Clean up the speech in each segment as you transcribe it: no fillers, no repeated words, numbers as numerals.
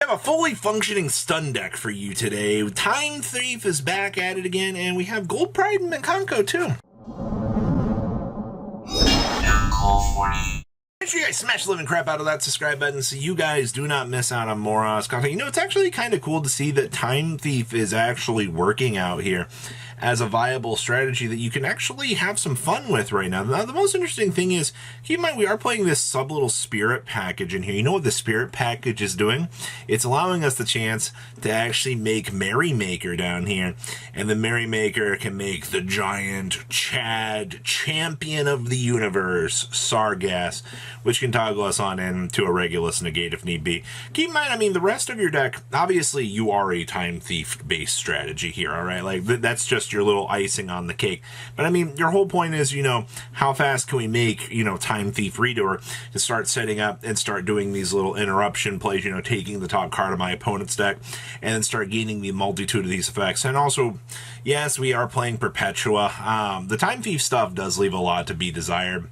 have a fully functioning stun deck for you today. Time Thief is back at it again, and we have Gold Pride and Mcono too. Make sure you guys smash the living crap out of that subscribe button so you guys do not miss out on more content. You know, it's actually kind of cool to see that Time Thief is actually working out here as a viable strategy that you can actually have some fun with right now. Now, the most interesting thing is, keep in mind, we are playing this sub-little spirit package in here. You know what the spirit package is doing? It's allowing us the chance to actually make Merrymaker down here, and the Merrymaker can make the giant Chad champion of the universe, Sargass, which can toggle us on into a Regulus negate if need be. Keep in mind, I mean, the rest of your deck, obviously you are a Time Thief-based strategy here, all right? Like, that's just your little icing on the cake. But I mean, your whole point is, you know, how fast can we make, you know, Time Thief Redoer to start setting up and start doing these little interruption plays, you know, taking the top card of my opponent's deck and then start gaining the multitude of these effects. And also, yes, we are playing Perpetua. The Time Thief stuff does leave a lot to be desired,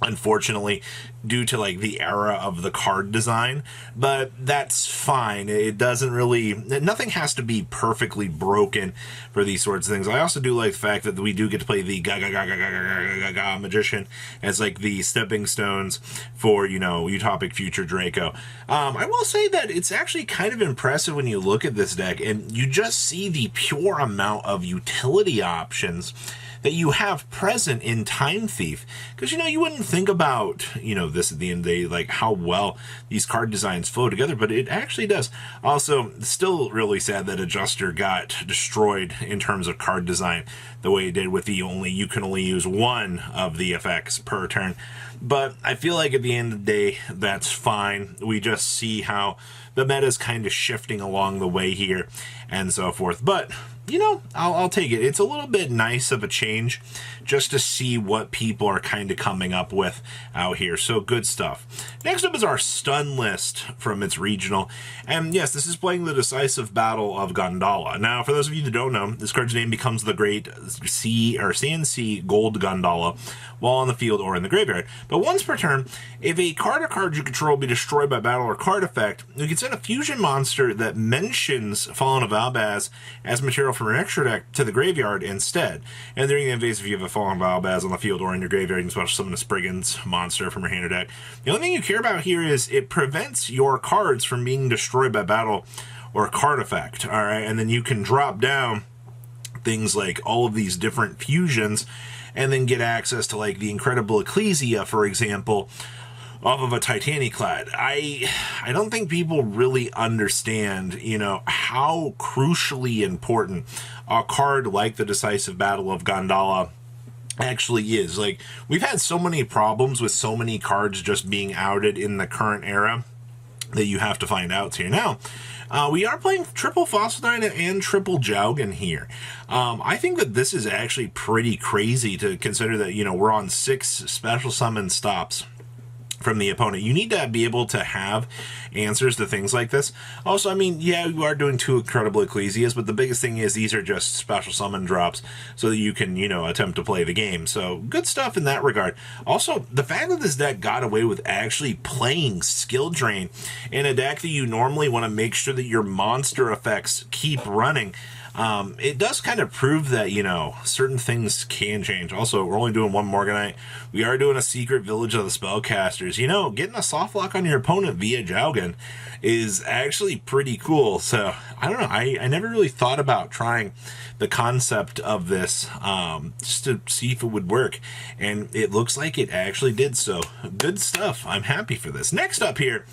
unfortunately, due to like the era of the card design, but that's fine. It doesn't really, nothing has to be perfectly broken for these sorts of things. I also do like the fact that we do get to play the Gaga Magician as like the stepping stones for, you know, Utopic Future Draco. I will say that it's actually kind of impressive when you look at this deck and you just see the pure amount of utility options that you have present in Time Thief. Because, you know, you wouldn't think about, you know, this at the end of the day, like how well these card designs flow together, but it actually does. Also, still really sad that Adjuster got destroyed in terms of card design the way it did with you can only use one of the effects per turn. But I feel like at the end of the day, that's fine. We just see how the meta is kind of shifting along the way here and so forth. But, you know, I'll take it. It's a little bit nice of a change just to see what people are kind of coming up with out here. So good stuff. Next up is our stun list from its regional. And yes, this is playing the decisive battle of Gondala. Now, for those of you that don't know, this card's name becomes the Great CNC Gold Gondala while on the field or in the graveyard. But once per turn, if a card or cards you control be destroyed by battle or card effect, you can send a fusion monster that mentions Fallen of Albaz as material from an extra deck to the graveyard instead. And during the invasive, if you have a Fallen of Albaz on the field or in your graveyard, you can special summon a Spriggan's monster from your hand or deck. The only thing you care about here is it prevents your cards from being destroyed by battle or card effect. All right, and then you can drop down things like all of these different fusions and then get access to like the Incredible Ecclesia, for example, off of a Titaniclad. I don't think people really understand, you know, how crucially important a card like the Decisive Battle of Gondala actually is. Like, we've had so many problems with so many cards just being outed in the current era that you have to find outs here. Now, we are playing triple Phosphidine and triple Jaugen here. I think that this is actually pretty crazy to consider that, you know, we're on 6 special summon stops from the opponent. You need to be able to have answers to things like this. Also, I mean, yeah, you are doing 2 Incredible Ecclesias, but the biggest thing is these are just special summon drops so that you can, you know, attempt to play the game. So good stuff in that regard. Also, the fact that this deck got away with actually playing Skill Drain in a deck that you normally want to make sure that your monster effects keep running, it does kind of prove that, you know, certain things can change. Also, we're only doing 1 Morganite. We are doing a Secret Village of the Spellcasters. You know, getting a soft lock on your opponent via Jaugen is actually pretty cool. So, I don't know. I never really thought about trying the concept of this just to see if it would work. And it looks like it actually did. So, good stuff. I'm happy for this. Next up here,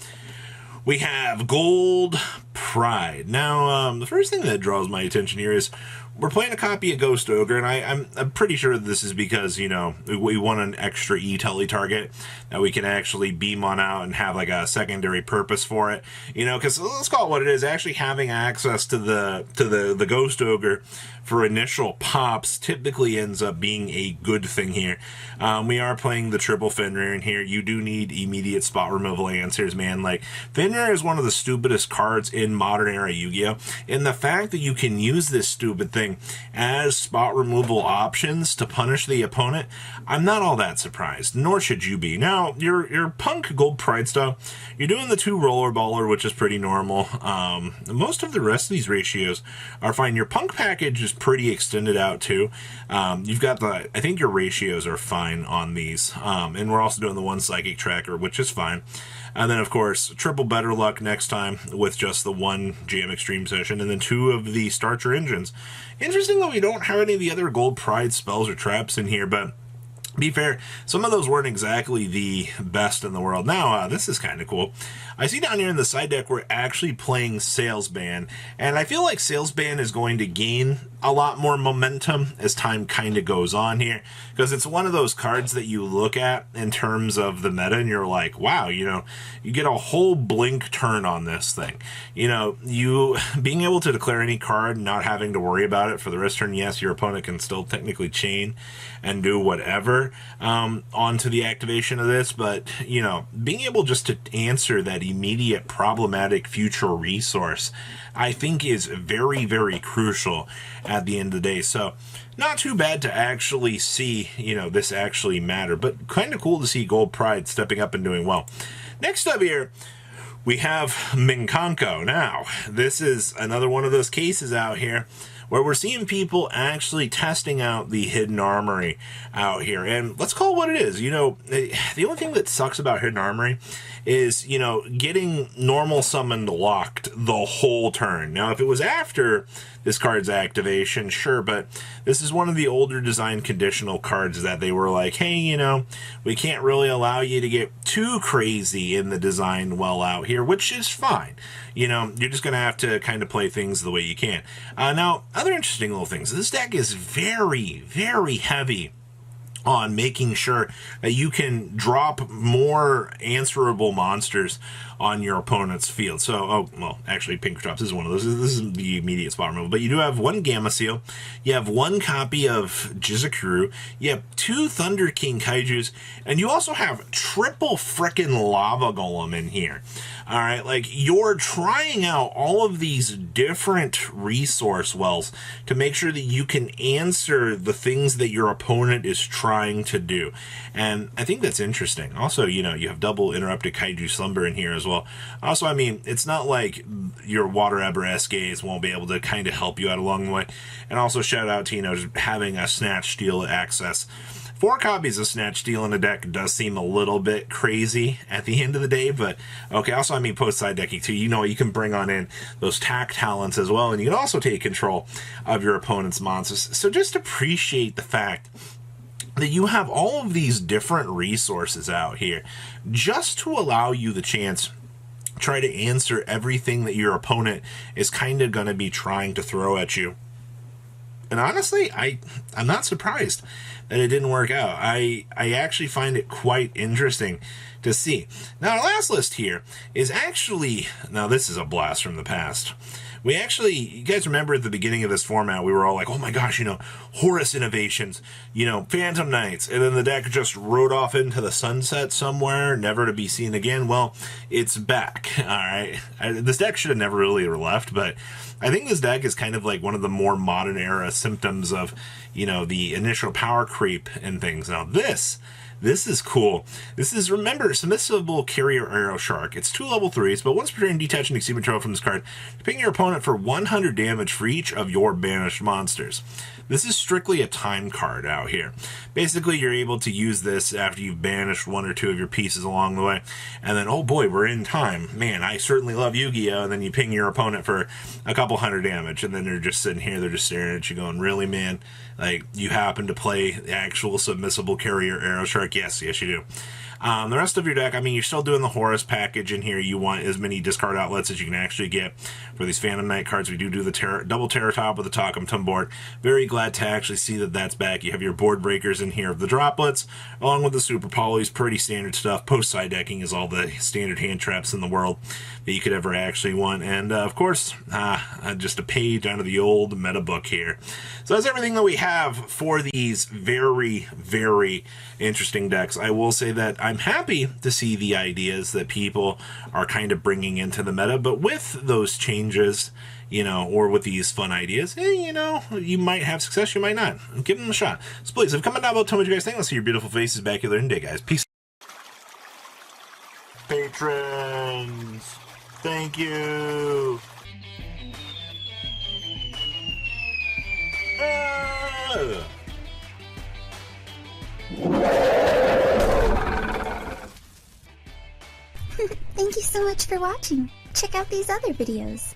we have Gold Pride. Now, the first thing that draws my attention here is we're playing a copy of Ghost Ogre, and I'm pretty sure this is because, you know, we want an extra E-Telly target that we can actually beam on out and have like a secondary purpose for it. You know, because let's call it what it is. Actually having access to the Ghost Ogre for initial pops typically ends up being a good thing here. We are playing the triple Fenrir in here. You do need immediate spot removal answers, man. Like, Fenrir is one of the stupidest cards in modern era Yu-Gi-Oh! And the fact that you can use this stupid thing thing as spot removal options to punish the opponent, I'm not all that surprised, nor should you be. Now, your Punk Gold Pride stuff, you're doing the 2 Rollerballer, which is pretty normal. Most of the rest of these ratios are fine. Your Punk package is pretty extended out too. You've got I think your ratios are fine on these. And we're also doing the 1 Psychic Tracker, which is fine. And then, of course, triple Better Luck next time with just the 1 Jam Extreme session, and then 2 of the Start Your Engines. Interesting that we don't have any of the other Gold Pride spells or traps in here, but be fair, some of those weren't exactly the best in the world. Now, this is kind of cool. I see down here in the side deck, we're actually playing Salesman, and I feel like Salesman is going to gain a lot more momentum as time kind of goes on here, because it's one of those cards that you look at in terms of the meta, and you're like, wow, you know, you get a whole blink turn on this thing. You know, you being able to declare any card, not having to worry about it for the rest of the turn. Yes, your opponent can still technically chain and do whatever onto the activation of this, but, you know, being able just to answer that immediate problematic future resource, I think is very, very crucial at the end of the day. So not too bad to actually see, you know, this actually matter, but kind of cool to see Gold Pride stepping up and doing well. Next up here, we have Mcono. Now, this is another one of those cases out here where we're seeing people actually testing out the Hidden Armory out here. And let's call it what it is. You know, the only thing that sucks about Hidden Armory is, you know, getting normal summoned locked the whole turn. Now, if it was after this card's activation, sure, but this is one of the older design conditional cards that they were like, hey, you know, we can't really allow you to get too crazy in the design well out here, which is fine. You know, you're just going to have to kind of play things the way you can. Now, other interesting little things. This deck is very, very heavy on making sure that you can drop more answerable monsters on your opponent's field. So, oh, well, actually, Pink Drops is one of those. This is the immediate spot removal. But you do have 1 Gamma Seal. You have 1 copy of Jizakuru. You have 2 Thunder King Kaijus. And you also have triple frickin' Lava Golem in here. All right, like, you're trying out all of these different resource wells to make sure that you can answer the things that your opponent is trying to do. And I think that's interesting. Also, you know, you have double Interrupted Kaiju Slumber in here as well. Also, I mean, it's not like your Water Eber SKs won't be able to kind of help you out along the way. And also, shout out to, you know, having a Snatch Steal access. 4 copies of Snatch Steal in a deck does seem a little bit crazy at the end of the day, but okay. Also, I mean, post-side decking too. You know, you can bring on in those tack talents as well, and you can also take control of your opponent's monsters. So just appreciate the fact that you have all of these different resources out here just to allow you the chance try to answer everything that your opponent is kind of going to be trying to throw at you. And honestly, I'm not surprised that it didn't work out. I actually find it quite interesting to see. Now, our last list here is actually, now this is a blast from the past. We actually, you guys remember at the beginning of this format, we were all like, oh my gosh, you know, Horus Innovations, you know, Phantom Knights, and then the deck just rode off into the sunset somewhere, never to be seen again. Well, it's back, all right? This deck should have never really left, but I think this deck is kind of like one of the more modern era symptoms of, you know, the initial power creep and things. Now, this is cool. This is, remember, Submissible Carrier Arrow Shark. It's 2 level 3s, but once per turn, detach an exceed control from this card, ping your opponent for 100 damage for each of your banished monsters. This is strictly a time card out here. Basically, you're able to use this after you've banished 1 or 2 of your pieces along the way, and then, oh boy, we're in time. Man, I certainly love Yu-Gi-Oh! And then you ping your opponent for a couple hundred damage, and then they're just sitting here, they're just staring at you going, really, man? Like, you happen to play the actual Submissible Carrier Arrow Shark? Yes, you do. The rest of your deck, I mean, you're still doing the Horus package in here. You want as many discard outlets as you can actually get for these Phantom Knight cards. We do the double Terror Top with the Takumtum board. Very glad to actually see that that's back. You have your board breakers in here of the droplets, along with the Super Polys. Pretty standard stuff. Post-side decking is all the standard hand traps in the world that you could ever actually want. And, of course, just a page out of the old meta book here. So that's everything that we have for these very, very interesting interesting decks. I will say that I'm happy to see the ideas that people are kind of bringing into the meta, but with those changes, you know, or with these fun ideas, you know, you might have success, you might not. Give them a shot. So please, if you comment down below, tell me what you guys think. Let's see your beautiful faces back here in the day, guys. Peace. Patrons, thank you. Thank you so much for watching. Check out these other videos.